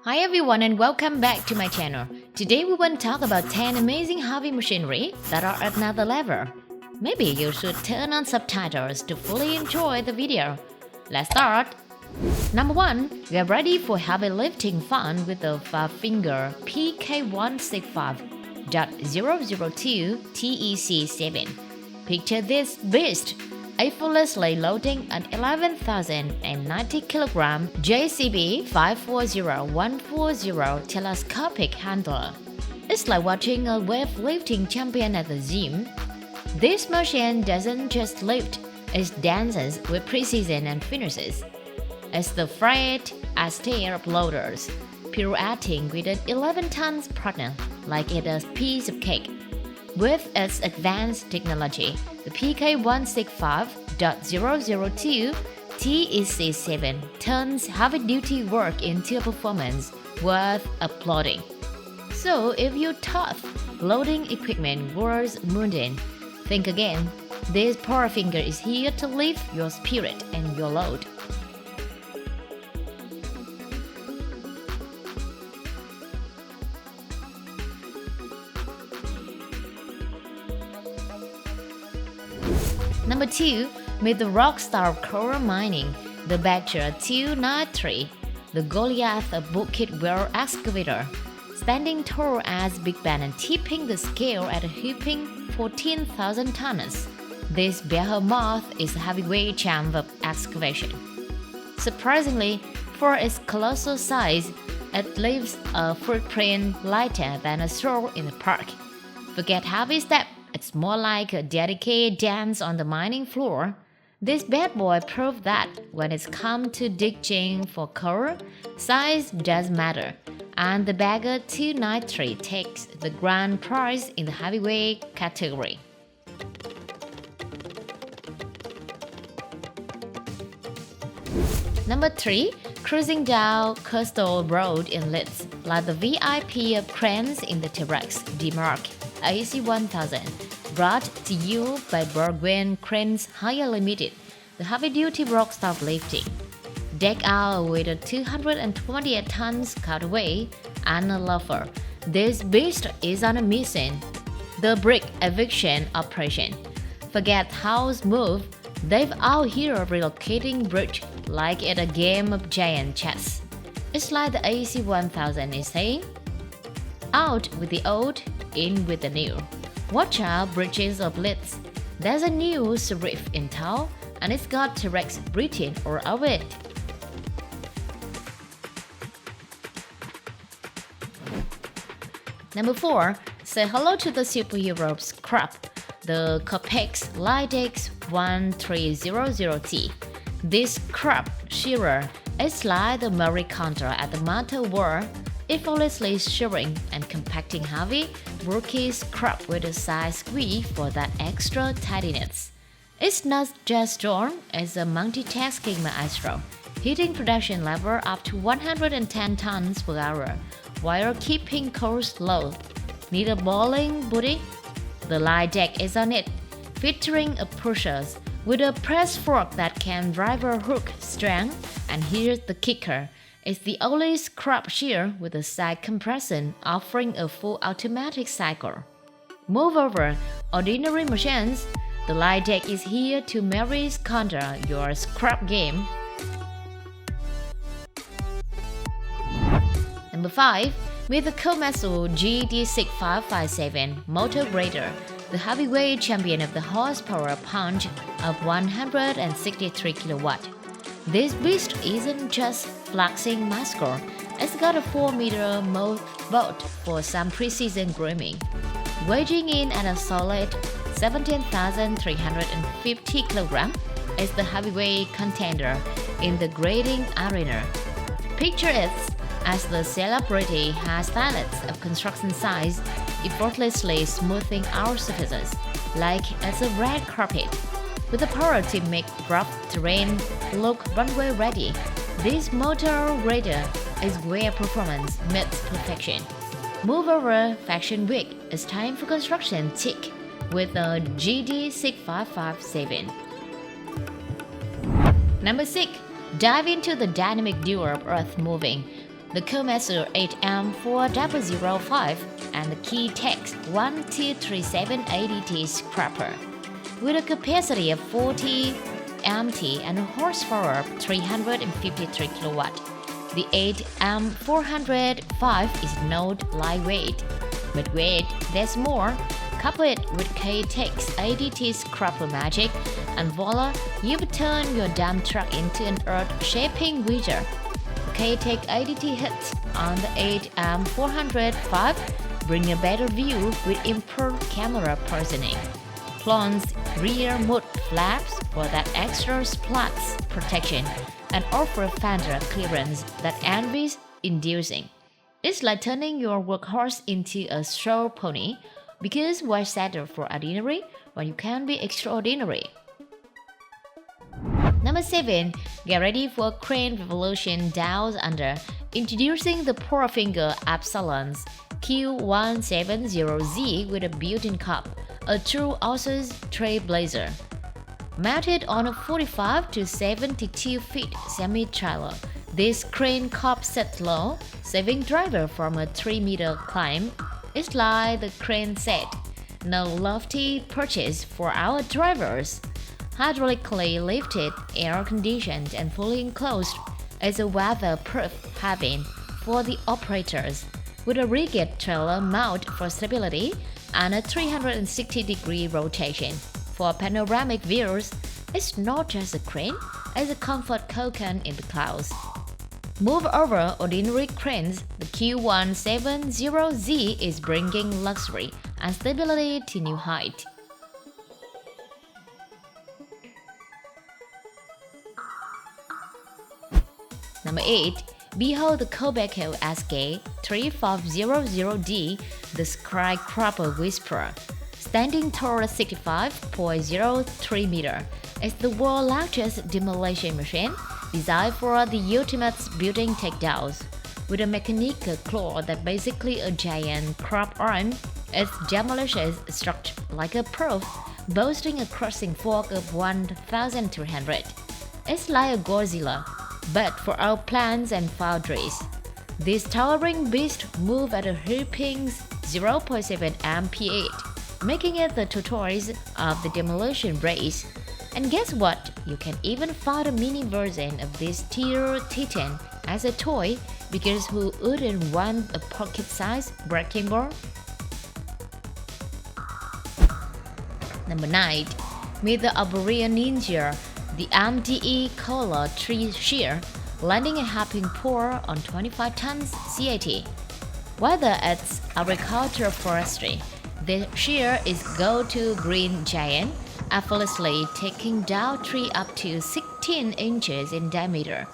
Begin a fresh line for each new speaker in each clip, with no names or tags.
Hi everyone and welcome back to my channel. Today we want to talk about 10 amazing heavy machinery that are at another level. Maybe you should turn on subtitles to fully enjoy the video. Let's start! Number 1. We are ready for heavy lifting fun with the Palfinger PK165.002 TEC7. Picture this beast effortlessly loading an 11,090 kg JCB 540140 Telescopic Handler. It's like watching a weightlifting champion at the gym. This machine doesn't just lift, it dances with precision and finishes. It's the Fred Astaire of loaders, pirouetting with an 11-ton partner like it's a piece of cake. With its advanced technology, the PK165.002 TEC7 turns heavy-duty work into a performance worth applauding. So if your tough loading equipment was mundane, think again. This Palfinger is here to lift your spirit and your load. Number 2. With the rockstar of coal mining, the Badger 293, the Goliath of bucket wheel excavator, standing tall as Big Ben and tipping the scale at a whopping 14,000 tons. This behemoth is a heavyweight champ of excavation. Surprisingly, for its colossal size, it leaves a footprint lighter than a stroll in the park. Forget heavy step. It's more like a dedicated dance on the mining floor. This bad boy proved that when it's come to digging for coal, size does matter, and the Badger 293 takes the grand prize in the heavyweight category. Number 3. Cruising down Coastal Road in Leeds, like the VIP of cranes in the Terex DEMAR AC1000, brought to you by Bergwijn Cranes Hire Limited, the heavy-duty rockstar lifting. Decked out with a 228 tons counterweight and a luffer, this beast is on a mission: the bridge-eviction operation. Forget how smooth, they've out here relocating bridge like it's a game of giant chess. It's like the AC1000 is saying, out with the old, in with the new. Watch out, bridges of Leeds. There's a new CERWISE in town, and it's got Terex written all over it. Number 4. Say hello to the superhero scrap, the COPEX LIDEX 1300T. This scrap shearer is like the Marie Kondo at the metal war, effortlessly shearing and compacting heavy, bulky scrap with a size SKRY for that extra tidiness. It's not just storm, it's a multitasking maestro, hitting production level up to 110 tons per hour while keeping costs low. Need a bowling booty? The Lightex is on it, featuring a pushers with a press fork that can drive a hook strength, and here's the kicker. It's the only scrap shear with a side compression offering a full automatic cycle. Moreover, ordinary machines, the Lightex is here to Marie Kondo your scrap game. Number 5. With the Komatsu GD6557 motor grader, the heavyweight champion of the horsepower punch of 163 kW. This beast isn't just flexing muscle, it's got a 4-meter boat for some precision grooming. Weighing in at a solid 17,350 kg, is the heavyweight contender in the grading arena. Picture it as the celebrity has talents of construction size, effortlessly smoothing our surfaces like it's a red carpet. With the power to make rough terrain look runway ready, this motor grader is where performance meets perfection. Move over Fashion Week, it's time for construction tick with a GD6557. Number 6. Dive into the dynamic duo of earth moving the Komatsu 8M4005, and the CEX 12378 scraper. With a capacity of 40 MT and a horsepower of 353 kW, the 8M405 is not lightweight, but wait, there's more. Couple it with CEX ADT scraper magic, and voila, you've turned your dump truck into an earth-shaping wizard. CEX ADT hits on the 8M405 bring a better view with improved camera positioning. Plunge rear mud flaps for that extra splats protection and offer fender clearance that envy's inducing. It's like turning your workhorse into a stroll pony, because why settle for ordinary when you can be extraordinary? Number 7. Get ready for crane revolution Dows under. Introducing the Palfinger PK165.002 with a built-in cup, a true Aussie trailblazer. Mounted on a 45 to 72 feet semi-trailer, this crane cup sets low, saving driver from a 3-meter climb. It's like the crane said, no lofty perches for our drivers. Hydraulically lifted, air-conditioned and fully enclosed, is a weather-proof haven for the operators, with a rigid trailer mount for stability and a 360-degree rotation. For panoramic views, it's not just a crane, it's a comfort cocon in the clouds. Move over ordinary cranes, the Q170Z is bringing luxury and stability to new height. Number 8. Behold the COPEX SK3500D, the skyscraper whisperer. Standing tall at 65.03 meters, it's the world's largest demolition machine, designed for the ultimate building takedowns. With a mechanical claw that's basically a giant crab arm, its demolition is structured like a probe, boasting a crushing force of 1,200. It's like a Godzilla, but for our plants and foundries. This towering beast moves at a whopping 0.7 mph, making it the tortoise of the demolition race. And guess what? You can even find a mini version of this steel titan as a toy, because who wouldn't want a pocket-sized breaking ball? Number 9. Meet the Arboreal Ninja, the MDE CALO tree shear, landing a helping pour on 25 tons CAT. Whether it's agriculture or forestry, the shear is go-to green giant, effortlessly taking down tree up to 16 inches in diameter.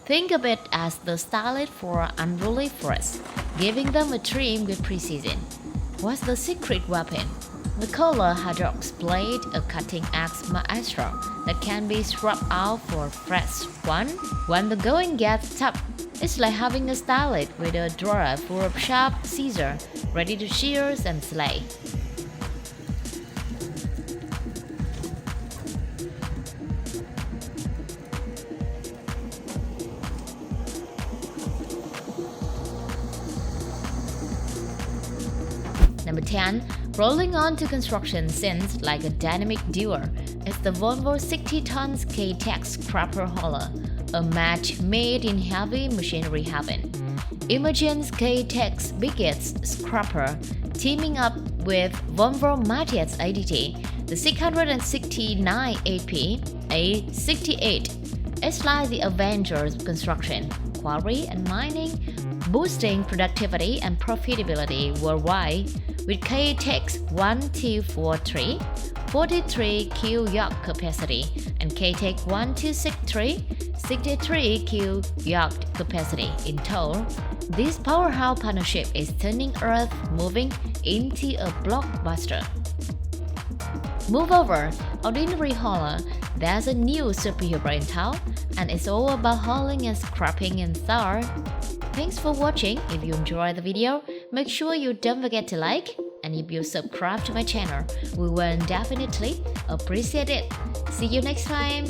Think of it as the stylist for unruly forests, giving them a trim with precision. What's the secret weapon? The CALO hydraulics blade, a cutting-edge maestro that can be swapped out for fresh one when the going gets tough. It's like having a stylist with a drawer full of sharp scissors, ready to shear and slay. Number 10. Rolling on to construction scenes like a dynamic duo, is the Volvo 60 tons CEX scraper hauler, a match made in heavy machinery heaven. Imagine CEX biggest scraper teaming up with Volvo Matthias ADT, the 669 AP A68. It's like the Avengers of construction, quarry and mining, boosting productivity and profitability worldwide. With CEX 1243, 43 Q yacht capacity, and CEX 1263, 63 Q yacht capacity in total, this powerhouse partnership is turning Earth moving into a blockbuster. Move over, ordinary hauler, there's a new superhero in town, and it's all about hauling and scrapping and Thor. Thanks for watching. If you enjoyed the video, make sure you don't forget to like, and if you subscribe to my channel, we will definitely appreciate it. See you next time!